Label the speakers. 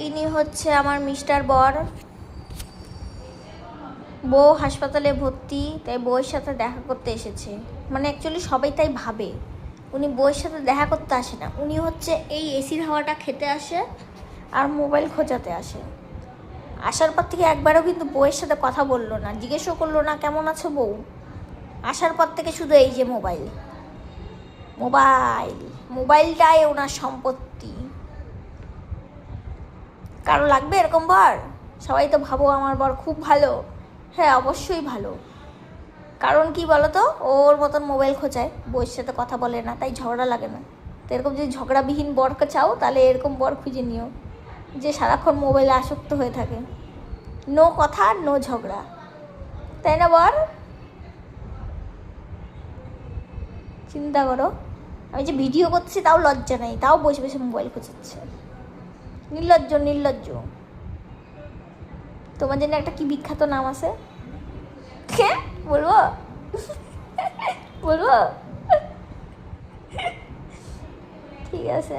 Speaker 1: ইনি হচ্ছে আমার মিস্টার বর। বউ হাসপাতালে ভর্তি, তাই বউয়ের সাথে দেখা করতে এসেছে। মানে অ্যাকচুয়ালি সবাই তাই ভাবে, উনি বউয়ের সাথে দেখা করতে আসে না, উনি হচ্ছে এই এসির হাওয়াটা খেতে আসে আর মোবাইল খোঁজাতে আসে। আসার পর থেকে একবারও কিন্তু বউয়ের সাথে কথা বললো না, জিজ্ঞেসও করলো না কেমন আছো বউ। আসার পর থেকে শুধু এই যে মোবাইল মোবাইল মোবাইলটাই ওনার সম্পত্তি। কারো লাগবে এরকম বর? সবাই তো ভাবো আমার বর খুব ভালো। হ্যাঁ, অবশ্যই ভালো। কারণ কি বলো তো, ওর মতন মোবাইল খোঁচায়, বউয়ের সাথে কথা বলে না, তাই ঝগড়া লাগে না। তো এরকম যদি ঝগড়াবিহীন বরকে চাও তাহলে এরকম বর খুঁজে নিও, যে সারাক্ষণ মোবাইলে আসক্ত হয়ে থাকে। নো কথা, নো ঝগড়া, তাই না বর? চিন্তা করো, আমি যে ভিডিও করছি তাও লজ্জা নেই, তাও বসে বসে মোবাইল খোঁচাচ্ছে। নির্লজ্জ নির্লজ্জ। তোমার জন্য একটা কি বিখ্যাত নাম আছে, বলবো? বলবো? ঠিক আছে।